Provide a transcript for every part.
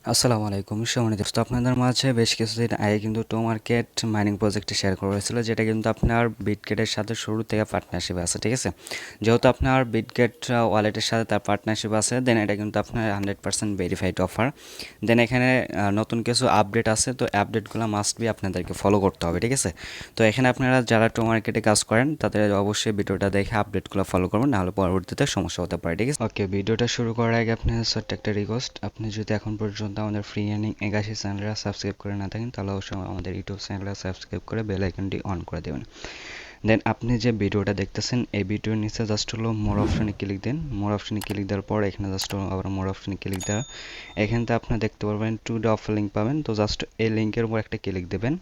আসসালামু আলাইকুম সম্মানিত দোস্ত, আপনাদের মাঝে বেশ কিছুদিন আগে কিন্তু টো মার্কেট মাইনিং প্রজেক্টটি শেয়ার করা হয়েছিল, যেটা কিন্তু আপনার বিটগেটের সাথে শুরু থেকে পার্টনারশিপ আছে। ঠিক আছে, যেহেতু আপনার বিটগেট ওয়ালেটের সাথে তার পার্টনারশিপ আছে, দেন এটা কিন্তু আপনার 100% ভেরিফাইড অফার। দেন এখানে নতুন কিছু আপডেট আছে, তো আপডেটগুলো মাস্ট বি আপনাদেরকে ফলো করতে হবে। ঠিক আছে, তো এখানে আপনারা যারা টো মার্কেটে কাজ করেন তাদের অবশ্যই ভিডিওটা দেখে আপডেটগুলো ফলো করবেন, নাহলে পরবর্তীতে সমস্যা হতে পারে। ঠিক আছে, ওকে, ভিডিওটা শুরু করার আগে আপনার ছোট্ট একটা রিকোয়েস্ট, আপনি যদি এখন পর্যন্ত আমাদের ফ্রি আর্নিং 81 চ্যানেলটা সাবস্ক্রাইব করে না থাকেন, তাহলে অবশ্যই আমাদের ইউটিউব চ্যানেলটা সাবস্ক্রাইব করে বেল আইকনটি অন করে দেবেন। দেন আপনি যে ভিডিওটা দেখতেছেন, এই ভিডিওর নিচে জাস্ট হলো মোর অপশনে ক্লিক দিন। মোর অপশনে ক্লিক দেওয়ার পর এখানে জাস্ট হলো আবার মোর অপশনে ক্লিক দেওয়া, এখানতে আপনি দেখতে পারবেন 2 অফ লিঙ্ক পাবেন। তো জাস্ট এই লিঙ্কের উপর একটা ক্লিক দেবেন।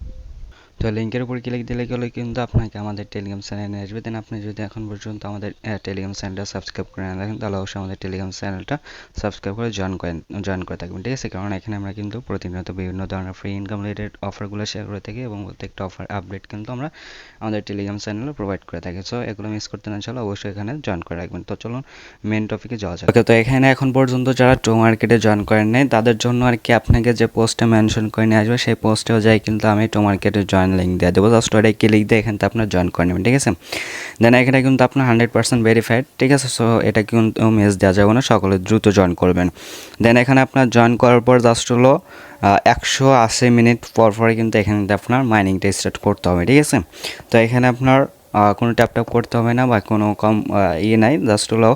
তো লিঙ্কের উপর ক্লিক দিলে গেলে কিন্তু আপনাকে আমাদের টেলিগ্রাম চ্যানেলে আসবে। দেন আপনি যদি এখন পর্যন্ত আমাদের টেলিগ্রাম চ্যানেলটা সাবস্ক্রাইব করে না থাকেন, তাহলে অবশ্যই আমাদের টেলিগ্রাম চ্যানেলটা সাবস্ক্রাইব করে জয়েন করে থাকবেন। ঠিক আছে, কারণ এখানে আমরা কিন্তু প্রতিনিয়ত বিভিন্ন ধরনের ফ্রি ইনকাম রিলেটেড অফারগুলো শেয়ার করে থাকি, এবং প্রত্যেকটা অফার আপডেট কিন্তু আমরা আমাদের টেলিগ্রাম চ্যানেলে প্রোভাইড করে থাকি। সো এগুলো মিস করতে না চাইলে অবশ্যই এখানে জয়েন করে রাখবেন। তো চলুন মেন টপিকে যাওয়া যাক। ওকে, তো এখানে এখন পর্যন্ত যারা টো মার্কেটে জয়েন করেন নাই, তাদের জন্য আর কি আপনাকে যে পোস্টে মেনশন করে নিয়ে আসবে, সেই পোস্টেও যাই কিন্তু আমি টো মার্কেটে জয়েন লিঙ্ক দিয়ে দেবো। জাস্ট ওটাই ক্লিক দিয়ে এখানে আপনার জয়েন করে নেবেন। ঠিক আছে, দেন এখানে কিন্তু আপনার 100% ভেরিফাইড। ঠিক আছে, সো এটা কিন্তু মেস দেওয়া যাবে না, সকলে দ্রুত জয়েন করবেন। দেন এখানে আপনার জয়েন করার পর জাস্ট হলো 180 মিনিট পর পরে কিন্তু এখানে আপনার মাইনিংটা স্টার্ট করতে হবে। ঠিক আছে, তো এখানে আপনার কোনো ট্যাপ করতে হবে না বা কোনো কম নাই, জাস্ট হলো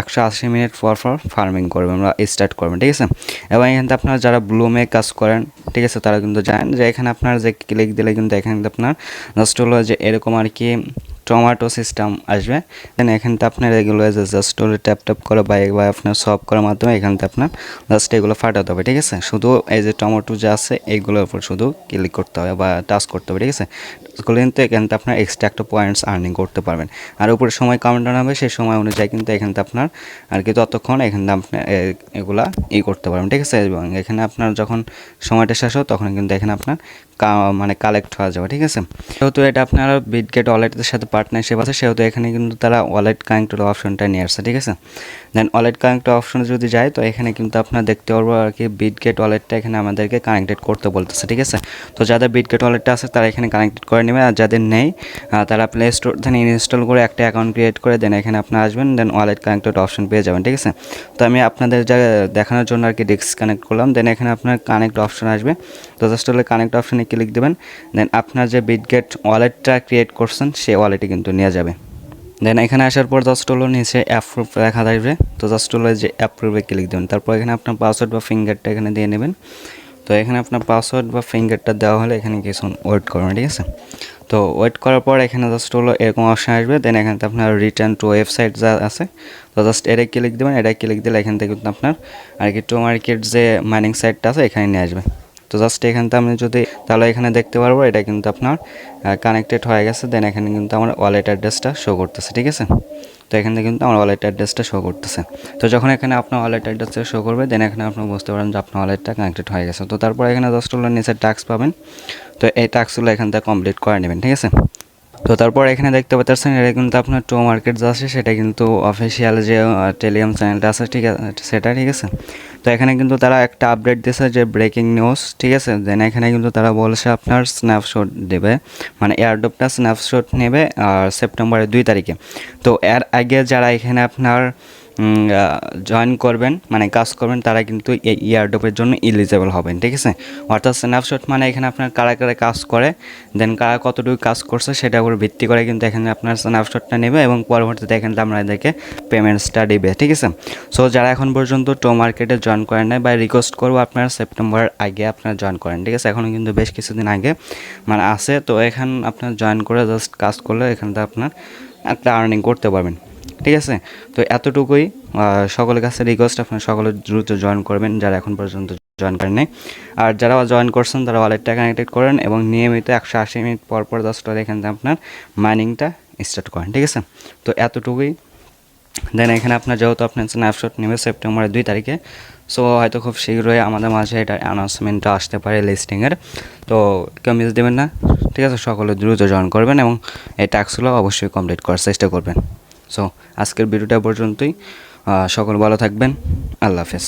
180 মিনিট পর পর ফার্মিং করবেন বা স্টার্ট করবেন। ঠিক আছে, এবং এখানে আপনারা যারা ব্লুমে কাজ করেন, ঠিক আছে, তারা কিন্তু জানেন যে এখানে আপনার যে ক্লিক দিলে কিন্তু এখানে আপনার জাস্ট হলো যে এরকম আর কি টমেটো সিস্টেম আসবে। দেন এখানতে আপনার এগুলো জাস্ট হলো ট্যাপ করে বা আপনার সলভ করার মাধ্যমে এখানতে আপনার জাস্ট এগুলো ফাটাতে হবে। ঠিক আছে, শুধু এই যে টমেটো যে আছে এইগুলোর উপর শুধু ক্লিক করতে হবে বা টাচ করতে হবে। ঠিক আছে, কিন্তু এখানতে আপনার এক্সট্রা একটা পয়েন্টস আর্নিং করতে পারবেন। আর উপরে সময় কাউন্টার হবে, সেই সময় অনুযায়ী কিন্তু এখানতে আপনার আর কি ততক্ষণ এখানে আপনি এগুলা করতে পারবেন। ঠিক আছে, এবং এখানে আপনার যখন সময়টা শেষ হয় তখন কিন্তু এখানে আপনার মানে কালেক্ট হয়ে যাবে। ঠিক আছে, যেহেতু এটা আপনার বিটগেট ওয়ালেটের সাথে পার্টনারশিপ আছে, সেহেতু এখানে কিন্তু তারা ওয়ালেট কানেক্টেড অপশনটা নিয়ে আসছে। ঠিক আছে, দেন ওয়ালেট কানেক্টেড অপশনে যদি যায়, তো এখানে কিন্তু আপনার দেখতে পারবো আর কি বিটগেট ওয়ালেটটা এখানে আমাদেরকে কানেক্টেড করতে বলতেছে। ঠিক আছে, তো যাদের বিটগেট ওয়ালেটটা আছে তারা এখানে কানেক্টেড করে নেবে, আর যাদের নেই তারা প্লে স্টোর থেকে ইনস্টল করে একটা অ্যাকাউন্ট ক্রিয়েট করে দেন এখানে আপনার আসবেন, দেন ওয়ালেট কানেক্টেড অপশন পেয়ে যাবেন। ঠিক আছে, তো আমি আপনাদের যা দেখানোর জন্য আর কি ডিসকানেক্ট করলাম। দেন এখানে আপনার কানেক্ট অপশন আসবে, তো জাস্ট হলে কানেক্ট অপশনে ক্লিক দেবেন। দেন আপনার যে বিটগেট ওয়ালেটটা ক্রিয়েট করছেন সেই ওয়ালেটে কিন্তু নিয়ে যাবে। দেন এখানে আসার পর জাস্ট হলো নিচে অ্যাপ্রুভ লেখা আসবে, তো জাস্ট হলো যে অ্যাপ্রুভে ক্লিক দেবেন। তারপর এখানে আপনার পাসওয়ার্ড বা ফিঙ্গারটা এখানে দিয়ে নেবেন। তো এখানে আপনার পাসওয়ার্ড বা ফিঙ্গারটা দেওয়া হলে এখানে কিছু ওয়েট করবেন। ঠিক আছে, তো ওয়েট করার পর এখানে জাস্ট হলো এরকম অপশন আসবে। দেন এখানে আপনার রিটার্ন টু ওয়েবসাইট যা আছে, তো জাস্ট এটাই ক্লিক দেবেন। এটাই ক্লিক দিলে এখান থেকে কিন্তু আপনার আর কি টো মার্কেট যে মাইনিং সাইটটা আছে এখানে নিয়ে আসবে। তো জাস্ট এখানতে আমি যদি তাহলে এখানে দেখতে পারবো এটা কিন্তু আপনার কানেক্টেড হয়ে গেছে। দেন এখানে কিন্তু আমার ওয়ালেট অ্যাড্রেসটা শো করতেছে। ঠিক আছে, তো এখানে কিন্তু আমার ওয়ালেট অ্যাড্রেসটা শো করতেছে। তো যখন এখানে আপনার ওয়ালেট অ্যাড্রেসটা শো করবে, দেন এখানে আপনি বুঝতে পারেন যে আপনার ওয়ালেটটা কানেক্টেড হয়ে গেছে। তো তারপর এখানে জাস্ট হলো নিচে টাস্ক পাবেন, তো এই টাস্কগুলো এখান থেকে কমপ্লিট করে নেবেন। ঠিক আছে, তো তারপর এখানে দেখতে পাচ্ছেন এটা কিন্তু আপনার টো মার্কেট যা আছে সেটা কিন্তু অফিসিয়াল যে টেলিগ্রাম চ্যানেলটা আছে, ঠিক আছে সেটা। ঠিক আছে, তো এখানে কিন্তু তারা একটা আপডেট দিয়েছে যে ব্রেকিং নিউজ। ঠিক আছে, দেন এখানে কিন্তু তারা বলছে আপনার স্ন্যাপশট দেবে, মানে এয়ারড্রপটা স্ন্যাপশট নেবে আর সেপ্টেম্বরের 2 তারিখে। তো এর আগে যারা এখানে আপনার জয়েন করবেন মানে কাজ করবেন, তারা কিন্তু এই ইয়ারড্রপের জন্য এলিজেবল হবেন। ঠিক আছে, অর্থাৎ স্ন্যাপশট মানে এখানে আপনার কারা কারা কাজ করে, দেন কারা কতটুকু কাজ করছে সেটার উপর ভিত্তি করে কিন্তু এখানে আপনার স্ন্যাপশটটা নেবে, এবং পরবর্তীতে এখানে আপনাদেরকে পেমেন্টসটা দিবে। ঠিক আছে, সো যারা এখন পর্যন্ত টো মার্কেটে জয়েন করেন নাই, বা রিকোয়েস্ট করবো আপনারা সেপ্টেম্বরের আগে আপনারা জয়েন করেন। ঠিক আছে, এখনও কিন্তু বেশ কিছুদিন আগে মানে আছে, তো এখান আপনার জয়েন করে জাস্ট কাজ করলে এখান থেকে আপনার একটা আর্নিং করতে পারবেন। ঠিক আছে, তো এতটুকুই সকলের কাছে রিকোয়েস্ট, আপনারা সকলে দ্রুত জয়েন করবেন যারা এখন পর্যন্ত জয়েন করেন নাই। আর যারা জয়েন করছেন তারা ওয়ালেটটা কানেক্টেড করেন, এবং নিয়মিত 180 মিনিট পর পর জাস্ট এখান থেকে আপনার মাইনিংটা স্টার্ট করেন। ঠিক আছে, তো এতটুকুই। দেন এখানে আপনার যেহেতু আপনার স্ন্যাপশট নেবে সেপ্টেম্বরের 2 তারিখে, সো হয়তো খুব শীঘ্রই আমাদের মাঝে এটা অ্যানাউন্সমেন্টটা আসতে পারে লিস্টিংয়ের, তো কেউ মিস দেবেন না। ঠিক আছে, সকলে দ্রুত জয়েন করবেন এবং এই টাস্কগুলো অবশ্যই কমপ্লিট করার চেষ্টা করবেন। সো আজকের ভিডিওটা পর্যন্তই, সকল ভালো থাকবেন, আল্লাহ হাফেজ।